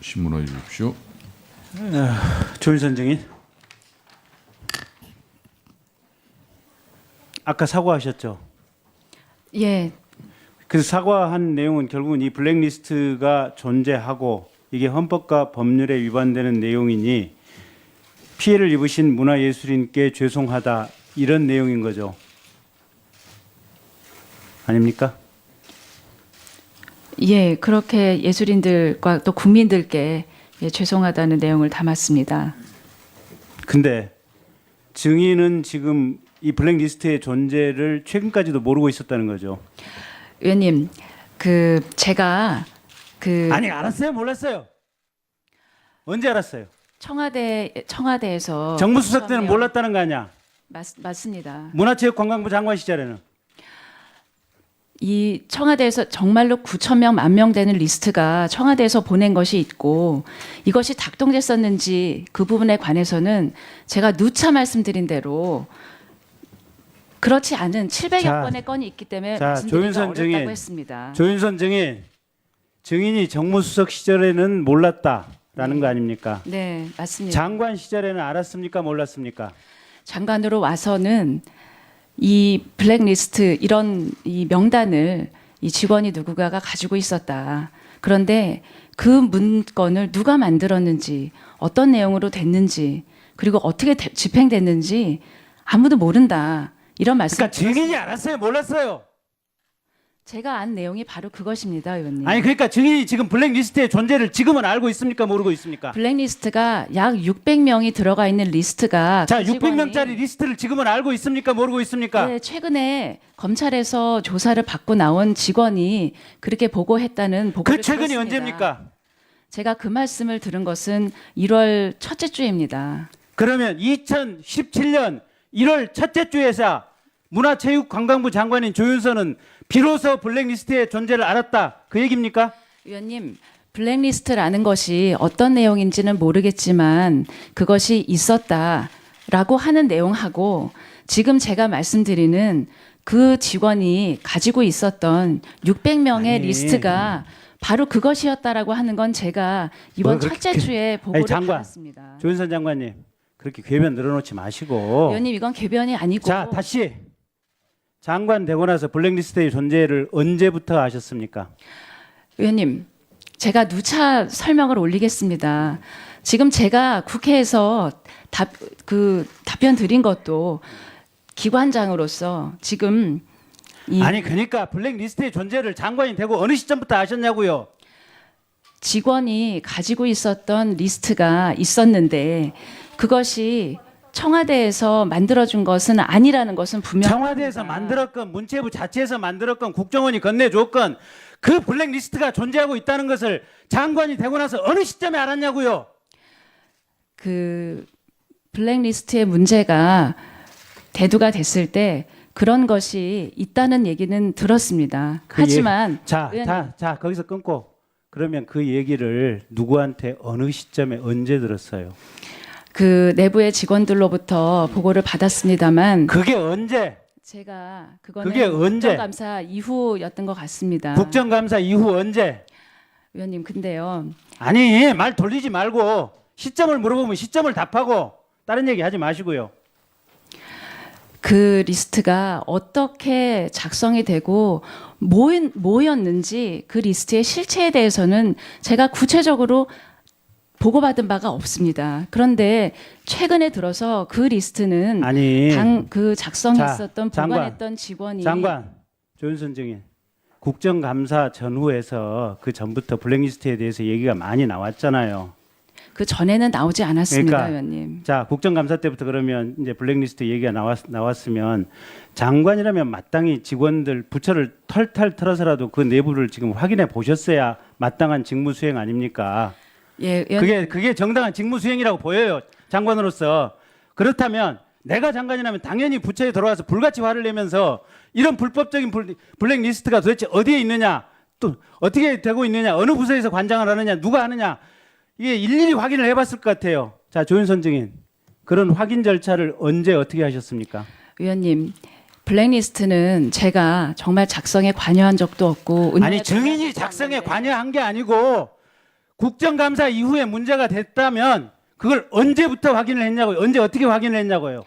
신문해 주십시오. 조윤선 증인. 아까 사과하셨죠? 예, 그 사과한 내용은 결국은 이 블랙리스트가 존재하고 이게 헌법과 법률에 위반되는 내용이니 피해를 입으신 문화예술인께 죄송하다 이런 내용인 거죠. 아닙니까? 예, 그렇게 예술인들과 또 국민들께 죄송하다는 내용을 담았습니다. 근데 증인은 지금 이 블랙리스트의 존재를 최근까지도 모르고 있었다는 거죠. 의원님, 제가 아니 알았어요, 몰랐어요? 언제 알았어요? 청와대에서 정부 수석 때는 처음에요. 몰랐다는 거 아니야? 맞습니다. 문화체육관광부 장관 시절에는. 이 청와대에서 정말로 9천 명, 10,000명 되는 리스트가 청와대에서 보낸 것이 있고 이것이 작동됐었는지 그 부분에 관해서는 제가 누차 말씀드린 대로 그렇지 않은 700여 자, 건의 건이 있기 때문에 자, 말씀드리기가 조윤선 어렵다고 증인. 했습니다. 조윤선 증인이 정무수석 시절에는 몰랐다라는 거 아닙니까? 네, 맞습니다. 장관 시절에는 알았습니까? 몰랐습니까? 장관으로 와서는 이 블랙리스트 이런 이 명단을 이 직원이 누구가가 가지고 있었다. 그런데 그 문건을 누가 만들었는지 어떤 내용으로 됐는지 그리고 어떻게 집행됐는지 아무도 모른다. 이런 말씀. 그러니까 증인이 알았어요, 몰랐어요? 제가 안 내용이 바로 그것입니다, 의원님. 아니 그러니까 증인이 지금 블랙리스트의 존재를 지금은 알고 있습니까? 모르고 있습니까? 블랙리스트가 약 600명이 들어가 있는 리스트가 자, 그 직원이 600명짜리 리스트를 지금은 알고 있습니까? 모르고 있습니까? 네, 최근에 검찰에서 조사를 받고 나온 직원이 그렇게 보고했다는 보고를 그 최근이 들었습니다. 언제입니까? 제가 그 말씀을 들은 것은 1월 첫째 주입니다. 그러면 2017년 1월 첫째 주에서 문화체육관광부 장관인 조윤선은 비로소 블랙리스트의 존재를 알았다. 그 얘기입니까? 의원님, 블랙리스트라는 것이 어떤 내용인지는 모르겠지만 그것이 있었다라고 하는 내용하고 지금 제가 말씀드리는 그 직원이 가지고 있었던 600명의 아니. 리스트가 바로 그것이었다라고 하는 건 제가 이번 뭐 그렇게 첫째 주에 보고를 장관. 받았습니다. 조윤선 장관님 그렇게 궤변 늘어놓지 마시고 의원님, 이건 궤변이 아니고 자 다시 장관 되고 나서 블랙리스트의 존재를 언제부터 아셨습니까? 의원님, 제가 누차 설명을 올리겠습니다. 지금 제가 국회에서 답변 드린 것도 기관장으로서 지금 아니 그러니까 블랙리스트의 존재를 장관이 되고 어느 시점부터 아셨냐고요? 직원이 가지고 있었던 리스트가 있었는데 그것이 청와대에서 만들어준 것은 아니라는 것은 분명합니다. 청와대에서 만들었건 문체부 자체에서 만들었건 국정원이 건네줬건 그 블랙리스트가 존재하고 있다는 것을 장관이 되고 나서 어느 시점에 알았냐고요? 그 블랙리스트의 문제가 대두가 됐을 때 그런 것이 있다는 얘기는 들었습니다. 하지만 의원님, 자 거기서 끊고 그러면 그 얘기를 누구한테 어느 시점에 언제 들었어요? 그 내부의 직원들로부터 보고를 받았습니다만 그게 언제? 제가 그거는 그게 언제? 국정감사 이후였던 것 같습니다. 국정감사 이후 언제? 의원님, 근데요. 아니 말 돌리지 말고 시점을 물어보면 시점을 답하고 다른 얘기 하지 마시고요. 그 리스트가 어떻게 작성이 되고 뭐였는지 그 리스트의 실체에 대해서는 제가 구체적으로 보고받은 바가 없습니다. 그런데 최근에 들어서 그 리스트는 아니 그 작성했었던 자, 보관했던 직원이 장관 조윤선 증인 국정감사 전후에서 그 전부터 블랙리스트에 대해서 얘기가 많이 나왔잖아요. 그 전에는 나오지 않았습니다, 그러니까 의원님. 자 국정감사 때부터 그러면 이제 블랙리스트 얘기가 나왔으면 장관이라면 마땅히 직원들 부처를 털털 털어서라도 그 내부를 지금 확인해 보셨어야 마땅한 직무 수행 아닙니까? 예, 의원님. 그게 정당한 직무 수행이라고 보여요. 장관으로서. 그렇다면 내가 장관이라면 당연히 부처에 들어와서 불같이 화를 내면서 이런 불법적인 블랙리스트가 도대체 어디에 있느냐, 또 어떻게 되고 있느냐, 어느 부서에서 관장을 하느냐, 누가 하느냐, 이게 일일이 확인을 해봤을 것 같아요. 자, 조윤선 증인, 그런 확인 절차를 언제 어떻게 하셨습니까? 의원님, 블랙리스트는 제가 정말 작성에 관여한 적도 없고 아니 증인이 작성에 관여한 게 아니고 국정감사 이후에 문제가 됐다면 그걸 언제부터 확인을 했냐고요? 언제 어떻게 확인을 했냐고요?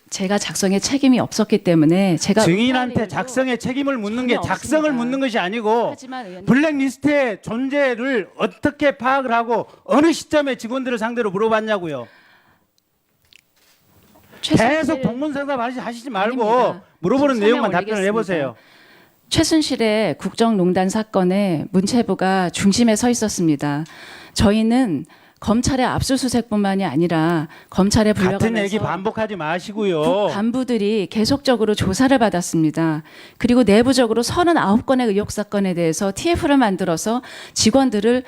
제가 작성에 책임이 없었기 때문에 제가 증인한테 의뢰를 작성의 책임을 묻는 게 전혀 작성을 없습니다. 묻는 것이 아니고 하지만 의원님, 블랙리스트의 존재를 어떻게 파악을 하고 어느 시점에 직원들을 상대로 물어봤냐고요. 계속 동문상답 하시지 말고 아닙니다. 물어보는 지금 내용만 설명 답변을 해보세요. 최순실의 국정농단 사건에 문체부가 중심에 서 있었습니다. 저희는 검찰의 압수수색뿐만이 아니라 검찰에 불려가면서 같은 얘기 반복하지 마시고요. 간부들이 계속적으로 조사를 받았습니다. 그리고 내부적으로 39건의 의혹 사건에 대해서 TF를 만들어서 직원들을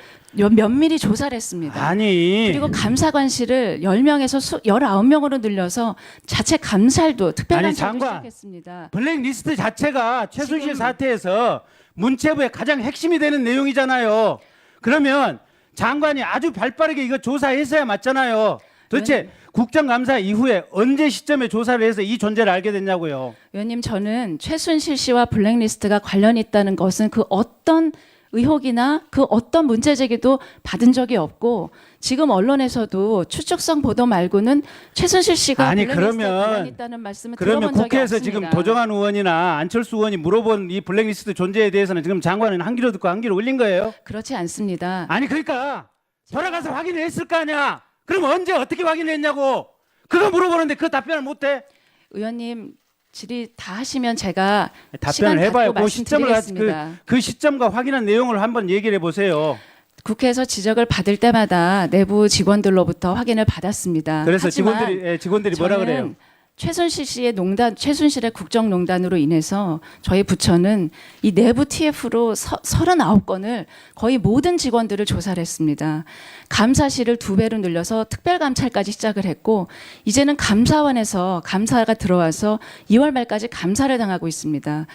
면밀히 조사를 했습니다. 아니 그리고 감사관실을 10명에서 19명으로 늘려서 자체 감찰도 아니, 특별감찰도 장관. 시작했습니다. 블랙리스트 자체가 최순실 지금- 사태에서 문체부의 가장 핵심이 되는 내용이잖아요. 그러면 장관이 아주 발빠르게 이거 조사했어야 맞잖아요. 도대체 국정감사 이후에 언제 시점에 조사를 해서 이 존재를 알게 됐냐고요. 의원님, 저는 최순실 씨와 블랙리스트가 관련이 있다는 것은 그 어떤 의혹이나 그 어떤 문제 제기도 받은 적이 없고 지금 언론에서도 추측성 보도 말고는 최순실 씨가 아니, 블랙리스트에 그러면- 관련이 있다는 말씀을 그러면 들어본 적이 국회에서 없습니다. 지금 도정환 의원이나 안철수 의원이 물어본 이 블랙리스트 존재에 대해서는 지금 장관은 한 귀로 듣고 한 귀로 울린 거예요? 그렇지 않습니다. 아니 그러니까 돌아가서 확인을 했을 거 아니야. 그럼 언제 어떻게 확인을 했냐고. 그거 물어보는데 그 답변을 못해. 의원님 질의 다 하시면 제가 답변을 시간 해봐요. 갖고 그 시점을 말씀드리겠습니다. 그 시점과 확인한 내용을 한번 얘기를 해보세요. 국회에서 지적을 받을 때마다 내부 직원들로부터 확인을 받았습니다. 그래서 하지만 직원들이 뭐라 저는 그래요? 최순실 씨의 최순실의 국정농단으로 인해서 저희 부처는 이 내부 TF로 39건을 거의 모든 직원들을 조사를 했습니다. 감사실을 2배로 늘려서 특별감찰까지 시작을 했고 이제는 감사원에서 감사가 들어와서 2월 말까지 감사를 당하고 있습니다.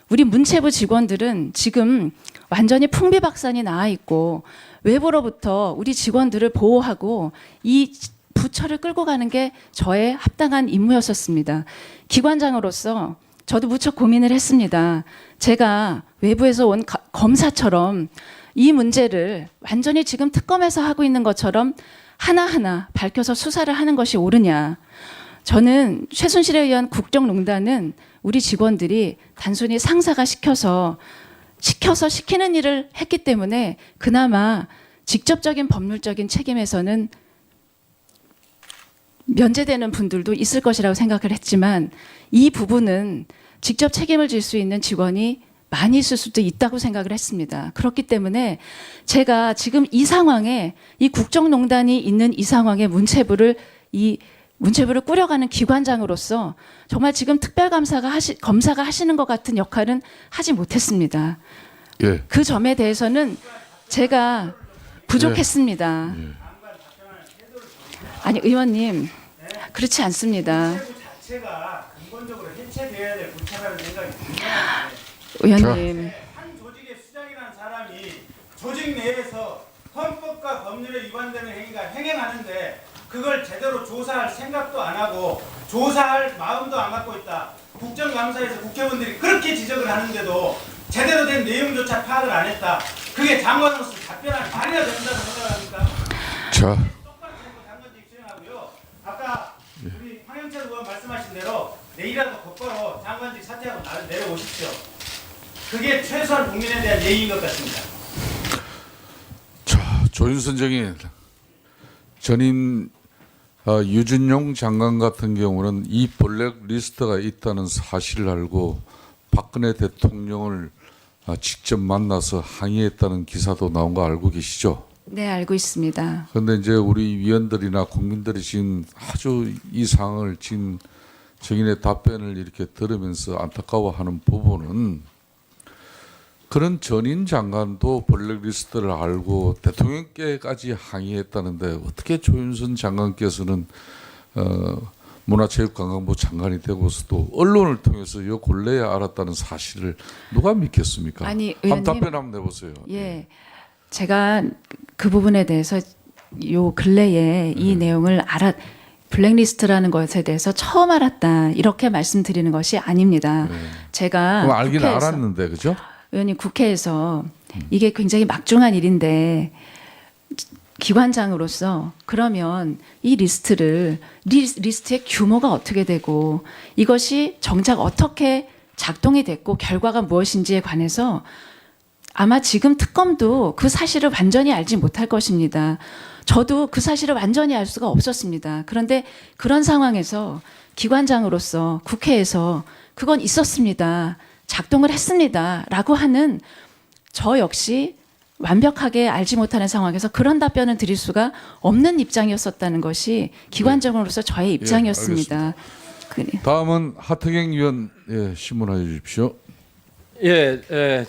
우리 문체부 직원들은 지금 완전히 풍비박산이 나와 있고 외부로부터 우리 직원들을 보호하고 이 부처를 끌고 가는 게 저의 합당한 임무였었습니다. 기관장으로서 저도 무척 고민을 했습니다. 제가 외부에서 온 검사처럼 이 문제를 완전히 지금 특검에서 하고 있는 것처럼 하나하나 밝혀서 수사를 하는 것이 옳으냐. 저는 최순실에 의한 국정농단은 우리 직원들이 단순히 상사가 시켜서 시키는 일을 했기 때문에 그나마 직접적인 법률적인 책임에서는 면제되는 분들도 있을 것이라고 생각을 했지만 이 부분은 직접 책임을 질 수 있는 직원이 많이 있을 수도 있다고 생각을 했습니다. 그렇기 때문에 제가 지금 이 상황에 이 국정농단이 있는 이 상황에 문체부를 꾸려가는 기관장으로서 정말 지금 검사가 하시는 것 같은 역할은 하지 못했습니다. 예. 그 점에 대해서는 제가 부족했습니다. 아니 의원님 그렇지 않습니다. 문체부 자체가 근본적으로 해체돼야 될 부처라는 생각이 듭니다. 의원님 한 조직의 수장이라는 사람이 조직 내에서 헌법과 법률에 위반되는 행위가 행행하는데 그걸 제대로 조사할 생각도 안 하고 조사할 마음도 안 갖고 있다. 국정감사에서 국회의원들이 그렇게 지적을 하는데도 제대로 된 내용조차 파악을 안 했다. 그게 장관으로서 답변할 말이나 된다고 생각합니까? 자, 장관직 수행하고요. 아까 우리 황영찬 의원 말씀하신 대로 내일이라도 곧바로 장관직 사퇴하고 내려오십시오. 그게 최소한 국민에 대한 예의인 것 같습니다. 자, 조윤선 정인 전임 유준용 장관 같은 경우는 이 블랙리스트가 있다는 사실을 알고 박근혜 대통령을 직접 만나서 항의했다는 기사도 나온 거 알고 계시죠? 네 알고 있습니다. 그런데 이제 우리 위원들이나 국민들이 지금 아주 이 상황을 지금 정인의 답변을 이렇게 들으면서 안타까워하는 부분은 그런 전임 장관도 블랙리스트를 알고 대통령께까지 항의했다는데 어떻게 조윤선 장관께서는 문화체육관광부 장관이 되고서도 언론을 통해서 요 근래에 알았다는 사실을 누가 믿겠습니까? 아니, 한번 의원님. 답변 한번 내보세요. 예, 제가 그 부분에 대해서 요 근래에 이 내용을 블랙리스트라는 것에 대해서 처음 알았다 이렇게 말씀드리는 것이 아닙니다. 제가 그럼 알긴 국회에서- 알았는데 그죠? 의원님 국회에서 이게 굉장히 막중한 일인데 기관장으로서 그러면 이 리스트의 규모가 어떻게 되고 이것이 정작 어떻게 작동이 됐고 결과가 무엇인지에 관해서 아마 지금 특검도 그 사실을 완전히 알지 못할 것입니다. 저도 그 사실을 완전히 알 수가 없었습니다. 그런데 그런 상황에서 기관장으로서 국회에서 그건 있었습니다. 작동을 했습니다. 라고 하는 저 역시 완벽하게 알지 못하는 상황에서 그런 답변을 드릴 수가 없는 입장이었었다는 것이 기관장으로서 저의 입장이었습니다. 다음은 하태경 의원 신문하여 주십시오. 예,